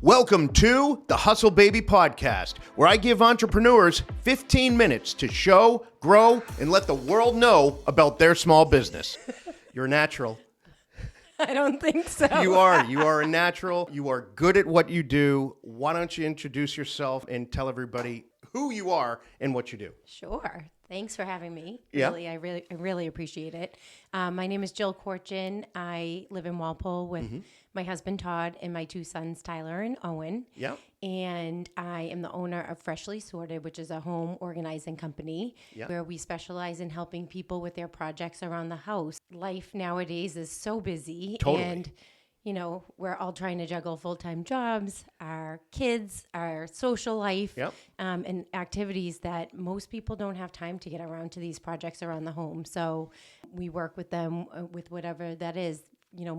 Welcome to the Hustle Baby Podcast, where I give entrepreneurs 15 minutes to show, grow, and let the world know about their small business. You're a natural. I don't think so. You are a natural. You are good at what you do. Why don't you introduce yourself and tell everybody who you are and what you do? Sure. Thanks for having me. Yeah. I really appreciate it. My name is Jill Korchin. I live in Walpole with my husband, Todd, and my two sons, Tyler and Owen. Yeah. And I am the owner of Freshly Sorted, which is a home organizing company where we specialize in helping people with their projects around the house. Life nowadays is so busy. Totally. And we're all trying to juggle full-time jobs, our kids, our social life, and activities that most people don't have time to get around to these projects around the home. So we work with them with whatever that is,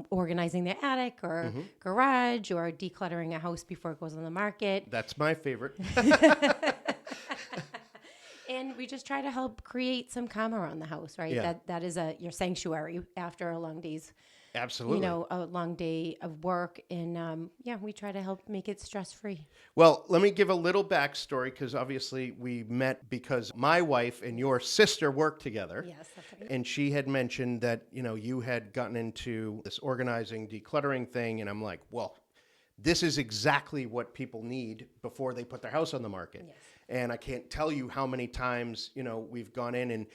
organizing their attic or garage or decluttering a house before it goes on the market. That's my favorite. And we just try to help create some calm around the house, right? Yeah. That is your sanctuary after a long day's Absolutely. a long day of work. And we try to help make it stress-free. Well, let me give a little backstory because obviously we met because my wife and your sister work together. Yes, that's right. And she had mentioned that, you had gotten into this organizing, decluttering thing. And I'm like, well, this is exactly what people need before they put their house on the market. Yes. And I can't tell you how many times, we've gone in and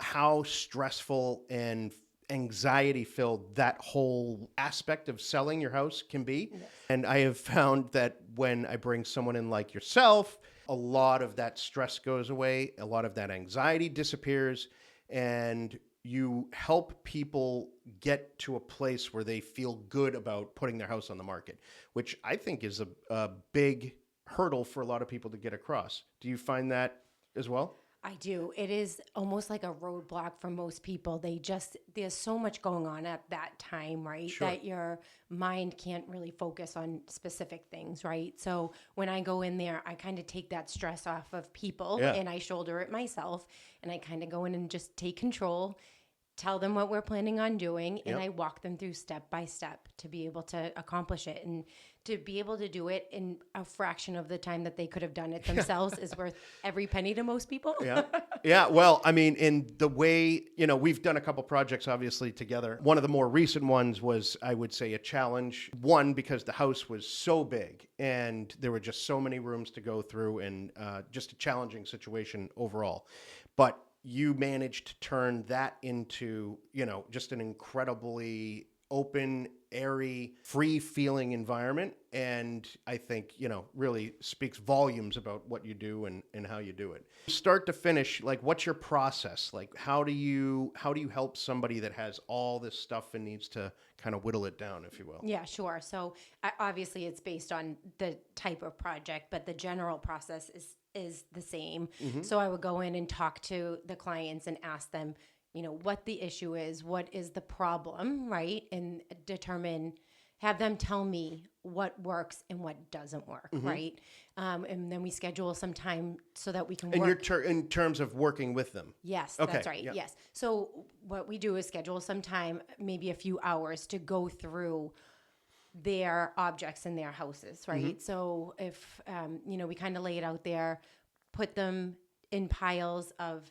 how stressful and anxiety filled that whole aspect of selling your house can be. Yes. And I have found that when I bring someone in like yourself, a lot of that stress goes away, a lot of that anxiety disappears, and you help people get to a place where they feel good about putting their house on the market, which I think is a big hurdle for a lot of people to get across. Do you find that as well? I do. It is almost like a roadblock for most people. There's so much going on at that time, right? Sure. That your mind can't really focus on specific things, right? So when I go in there, I kind of take that stress off of people and I shoulder it myself, and I kind of go in and just take control, tell them what we're planning on doing, and I walk them through step by step to be able to accomplish it. And to be able to do it in a fraction of the time that they could have done it themselves is worth every penny to most people. Yeah. Well, I mean, in the way, we've done a couple projects obviously together. One of the more recent ones was, I would say, a challenge. One, because the house was so big and there were just so many rooms to go through, and just a challenging situation overall. But you managed to turn that into, just an incredibly open, airy, free-feeling environment. And I think, really speaks volumes about what you do and how you do it. Start to finish, like, what's your process? Like, how do you help somebody that has all this stuff and needs to kind of whittle it down, if you will? Yeah, sure. So obviously it's based on the type of project, but the general process is the same. So I would go in and talk to the clients and ask them, what the issue is, what is the problem, right? And have them tell me what works and what doesn't work, right? And then we schedule some time so that we can work. In terms of working with them? Yes, okay. That's right, yes. So what we do is schedule some time, maybe a few hours, to go through their objects in their houses, right? So if, we kind of lay it out there, put them in piles of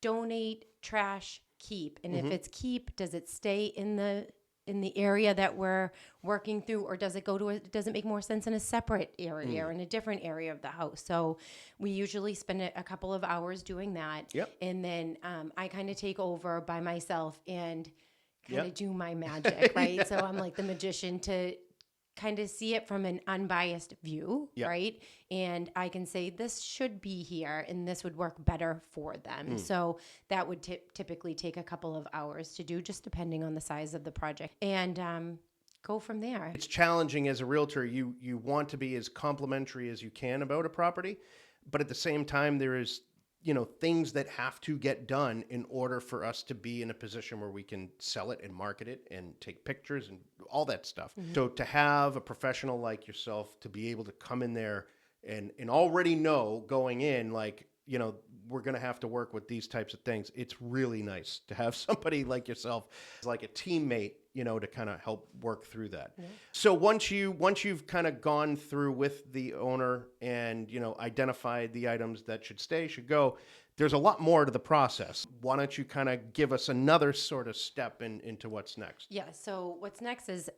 donate, trash, keep. And if it's keep, does it stay in the area that we're working through, or does it make more sense in a separate area or in a different area of the house? So we usually spend a couple of hours doing that. Yep. And then I kind of take over by myself and kind of do my magic, right? So I'm like the magician to kind of see it from an unbiased view, right? And I can say, this should be here and this would work better for them. So that would typically take a couple of hours to do, just depending on the size of the project, and go from there. It's challenging as a realtor. You want to be as complimentary as you can about a property, but at the same time, there is things that have to get done in order for us to be in a position where we can sell it and market it and take pictures and all that stuff. So to have a professional like yourself to be able to come in there and already know going in, like, we're going to have to work with these types of things. It's really nice to have somebody like yourself, like a teammate, to kind of help work through that. Yeah. So once you've kind of gone through with the owner and, identified the items that should stay, should go, there's a lot more to the process. Why don't you kind of give us another sort of step into what's next? Yeah. So what's next is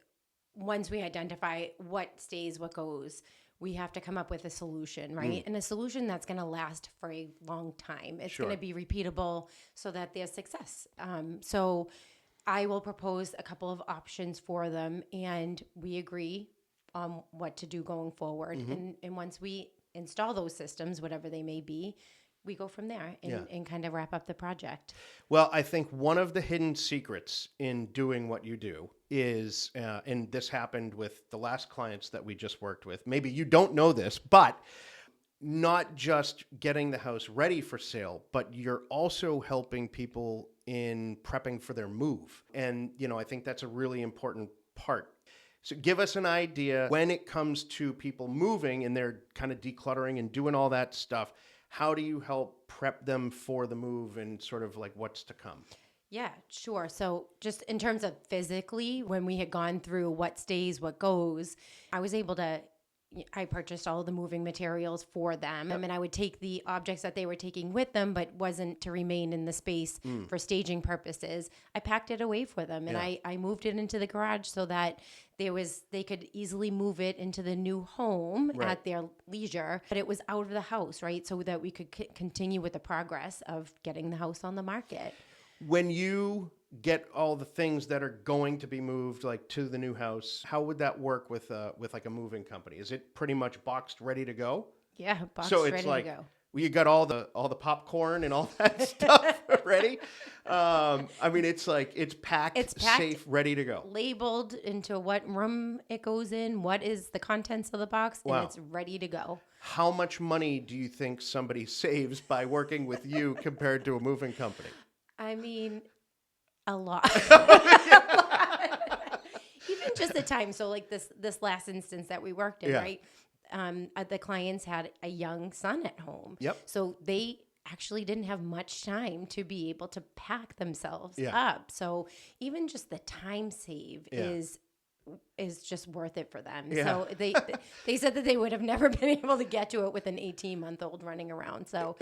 once we identify what stays, what goes, we have to come up with a solution, right? And a solution that's going to last for a long time. It's going to be repeatable so that there's success. So I will propose a couple of options for them, and we agree on what to do going forward. And once we install those systems, whatever they may be, we go from there and kind of wrap up the project. Well, I think one of the hidden secrets in doing what you do is, and this happened with the last clients that we just worked with, maybe you don't know this, but not just getting the house ready for sale, but you're also helping people in prepping for their move. And, I think that's a really important part. So give us an idea when it comes to people moving and they're kind of decluttering and doing all that stuff. How do you help prep them for the move and sort of like what's to come? Yeah, sure. So just in terms of physically, when we had gone through what stays, what goes, I purchased all of the moving materials for them. And I would take the objects that they were taking with them, but wasn't to remain in the space for staging purposes. I packed it away for them, and I moved it into the garage so that they could easily move it into the new home at their leisure, but it was out of the house, right? So that we could continue with the progress of getting the house on the market. When you get all the things that are going to be moved like to the new house, how would that work with like a moving company? Is it pretty much boxed ready to go? Yeah, boxed so it's ready like, to go. You got all the popcorn and all that stuff ready. It's packed, safe, ready to go. Labeled into what room it goes in, what is the contents of the box, and it's ready to go. How much money do you think somebody saves by working with you compared to a moving company? I mean, a lot. Even just the time. So like this last instance that we worked in, right? The clients had a young son at home. Yep. So they actually didn't have much time to be able to pack themselves up. So even just the time save is just worth it for them. Yeah. So they said that they would have never been able to get to it with an 18-month-old running around. So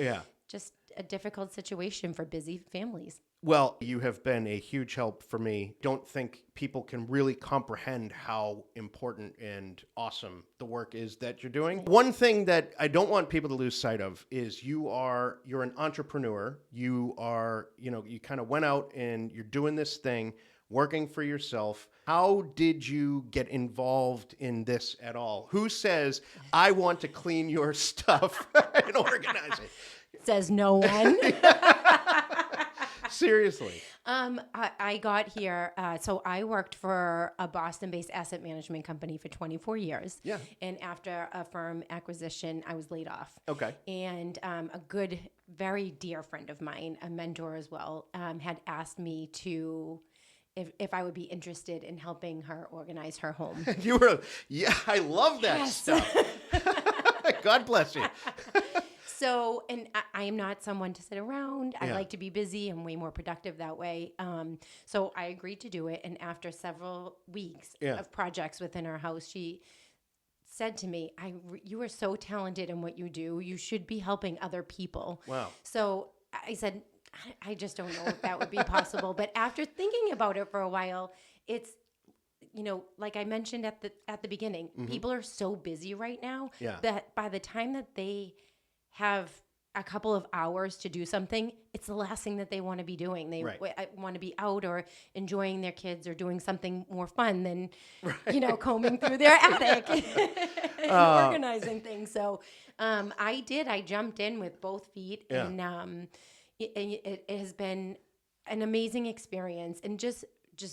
just a difficult situation for busy families. Well, you have been a huge help for me. Don't think people can really comprehend how important and awesome the work is that you're doing. One thing that I don't want people to lose sight of is you're an entrepreneur. You are, you kind of went out and you're doing this thing, working for yourself. How did you get involved in this at all? Who says, I want to clean your stuff and organize it? Says no one. Seriously. I got here. So I worked for a Boston-based asset management company for 24 years. Yeah. And after a firm acquisition, I was laid off. Okay. And a good, very dear friend of mine, a mentor as well, had asked me if I would be interested in helping her organize her home. I love that stuff. God bless you. So, and I am not someone to sit around. I like to be busy. I'm way more productive that way. So I agreed to do it. And after several weeks of projects within our house, she said to me, you are so talented in what you do. You should be helping other people. Wow. So I said, I just don't know if that would be possible. But after thinking about it for a while, it's, like I mentioned at the beginning, people are so busy right now that by the time that they have a couple of hours to do something, it's the last thing that they want to be doing. They want to be out or enjoying their kids or doing something more fun than, combing through their attic and organizing things. So I jumped in with both feet and it has been an amazing experience and just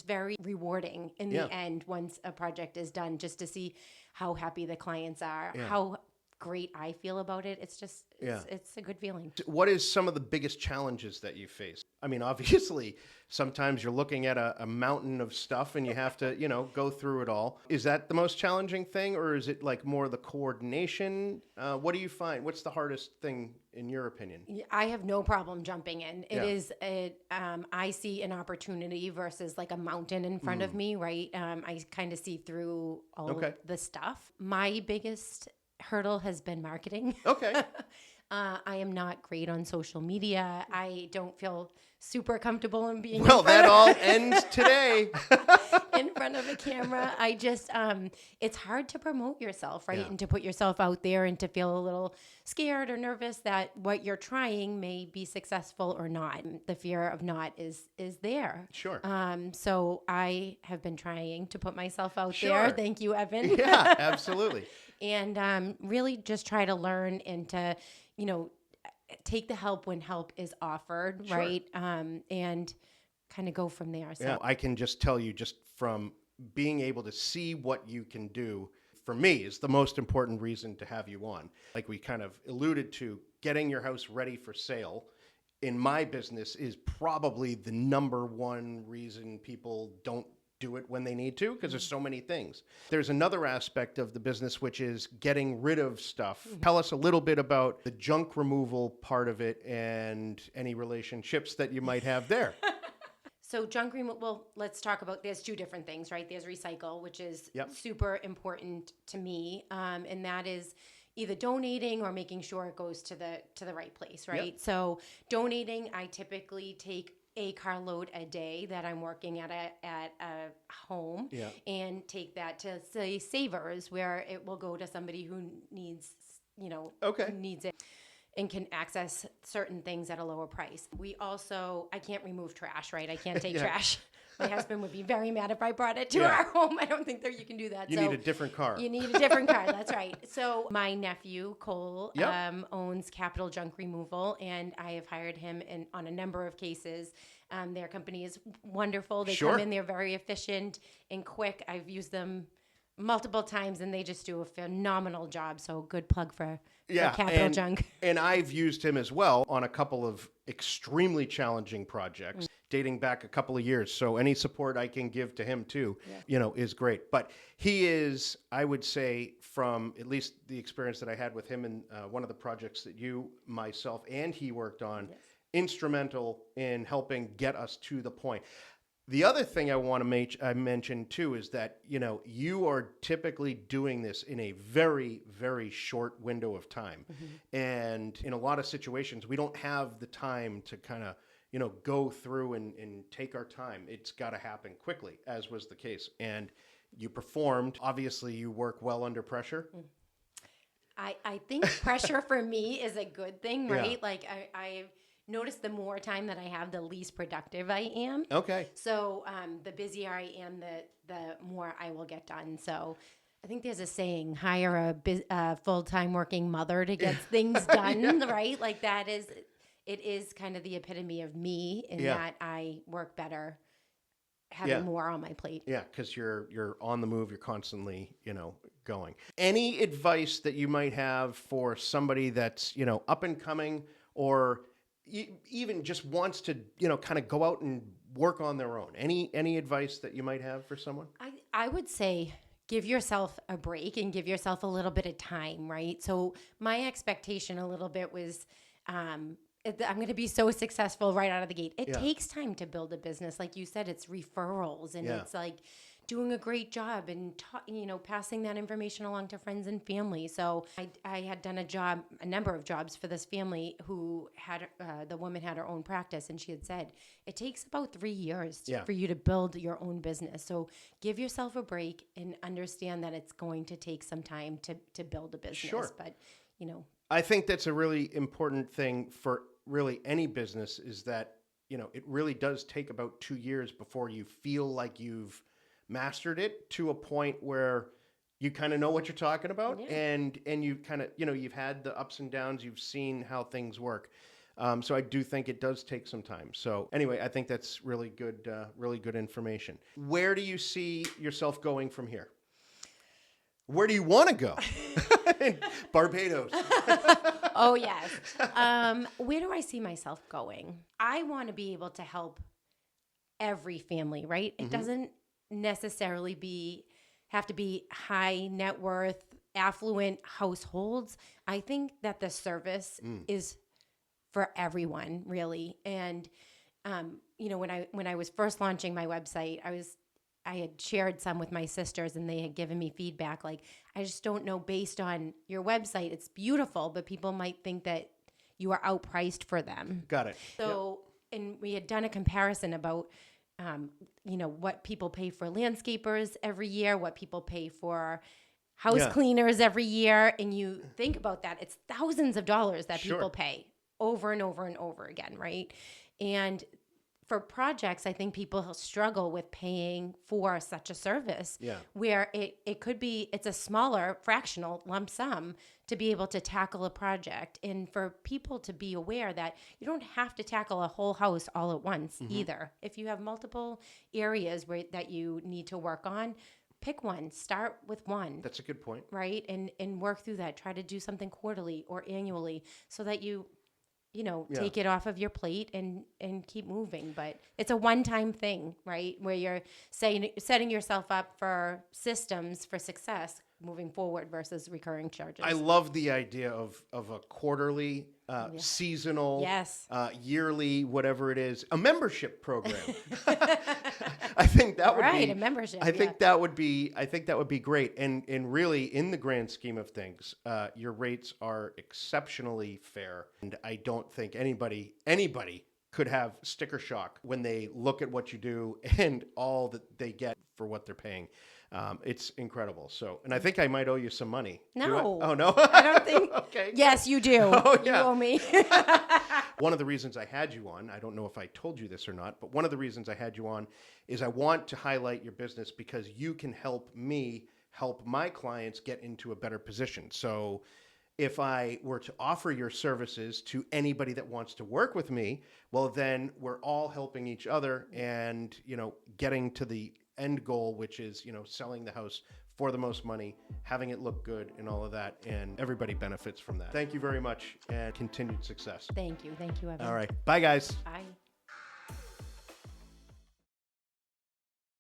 very rewarding in the end once a project is done, just to see how happy the clients are, how great I feel about it. It's just, it's a good feeling. What is some of the biggest challenges that you face? I mean, obviously, sometimes you're looking at a mountain of stuff and you have to, go through it all. Is that the most challenging thing, or is it like more the coordination? What do you find? What's the hardest thing in your opinion? I have no problem jumping in. It is, I see an opportunity versus like a mountain in front of me, right? I kind of see through all of the stuff. My biggest hurdle has been marketing. Okay. I am not great on social media. I don't feel super comfortable in being that all ends today. in front of a camera. I just, it's hard to promote yourself, right? And to put yourself out there and to feel a little scared or nervous that what you're trying may be successful or not. The fear of not is there. Sure. So I have been trying to put myself out there. Thank you, Evan. Yeah, absolutely. And really just try to learn and to, take the help when help is offered, right? And kind of go from there. So I can just tell you, just from being able to see what you can do, for me, is the most important reason to have you on. Like we kind of alluded to, getting your house ready for sale in my business is probably the number one reason people don't do it when they need to, because there's so many things. There's another aspect of the business, which is getting rid of stuff. Tell us a little bit about the junk removal part of it and any relationships that you might have there. So junk removal, well, let's talk about, there's two different things, right? There's recycle, which is super important to me. And that is either donating or making sure it goes to the right place, right? So donating, I typically take a carload a day that I'm working at a home and take that to, say, Savers, where it will go to somebody who needs, needs it and can access certain things at a lower price. We also, I can't remove trash, right? I can't take trash. My husband would be very mad if I brought it to our home. I don't think that you can do that. You need a different car. You need a different car. That's right. So my nephew, Cole, owns Capital Junk Removal, and I have hired him on a number of cases. Their company is wonderful. They come in, they're very efficient and quick. I've used them multiple times, and they just do a phenomenal job. So good plug for Capital Junk. And I've used him as well on a couple of extremely challenging projects dating back a couple of years. So any support I can give to him too, is great. But he is, I would say, from at least the experience that I had with him in one of the projects that you, myself, and he worked on, instrumental in helping get us to the point. The other thing I want to mention too is that, you are typically doing this in a very, very short window of time. And in a lot of situations, we don't have the time to kind of, go through and take our time. It's got to happen quickly, as was the case. And you performed. Obviously, you work well under pressure. I think pressure for me is a good thing, right? Like I've noticed the more time that I have, the least productive I am. Okay. So the busier I am, the more I will get done. So I think there's a saying, hire a full-time working mother to get things done, right? Like it is kind of the epitome of me in that I work better having more on my plate. Yeah, because you're on the move, you're constantly, going. Any advice that you might have for somebody that's, up and coming, or even just wants to, kind of go out and work on their own? Any advice that you might have for someone? I would say give yourself a break and give yourself a little bit of time, right? So my expectation a little bit was, I'm going to be so successful right out of the gate. It takes time to build a business. Like you said, it's referrals, and it's like doing a great job and passing that information along to friends and family. So I had done a number of jobs for this family who had the woman had her own practice, and she had said it takes about 3 years for you to build your own business. So give yourself a break and understand that it's going to take some time to build a business. Sure. But I think that's a really important thing for really any business, is that it really does take about 2 years before you feel like you've mastered it to a point where you kind of know what you're talking about, and you kind of you've had the ups and downs, you've seen how things work. So I do think it does take some time. So anyway, I think that's really good information. Where do you see yourself going from here? Where do you want to go? Barbados. Oh, yes. Where do I see myself going? I want to be able to help every family, right? It doesn't necessarily have to be high net worth, affluent households. I think that the service is for everyone, really. And when I was first launching my website, I had shared some with my sisters, and they had given me feedback like, I just don't know, based on your website, it's beautiful, but people might think that you are outpriced for them. Got it. So, and we had done a comparison about, what people pay for landscapers every year, what people pay for house cleaners every year. And you think about that, it's thousands of dollars that people pay over and over and over again, right? And for projects, I think people struggle with paying for such a service where it's a smaller fractional lump sum to be able to tackle a project, and for people to be aware that you don't have to tackle a whole house all at once either. If you have multiple areas that you need to work on, pick one, start with one. That's a good point. Right? And work through that. Try to do something quarterly or annually so that you take it off of your plate and keep moving. But it's a one-time thing, right? Where you're setting yourself up for systems for success moving forward versus recurring charges. I love the idea of a quarterly, seasonal, yearly, whatever it is, a membership program. I think that would be a membership. I think that would be great. And really, in the grand scheme of things, your rates are exceptionally fair. And I don't think anybody could have sticker shock when they look at what you do and all that they get for what they're paying. It's incredible. So, and I think I might owe you some money. No. Oh, no? I don't think. Okay. Yes, you do. Oh, yeah. You owe me. One of the reasons I had you on, I don't know if I told you this or not, but one of the reasons I had you on is I want to highlight your business because you can help me help my clients get into a better position. So if I were to offer your services to anybody that wants to work with me, well, then we're all helping each other and, getting to the end goal, which is, selling the house for the most money, having it look good and all of that. And everybody benefits from that. Thank you very much and continued success. Thank you. Thank you, Evan. All right. Bye, guys. Bye.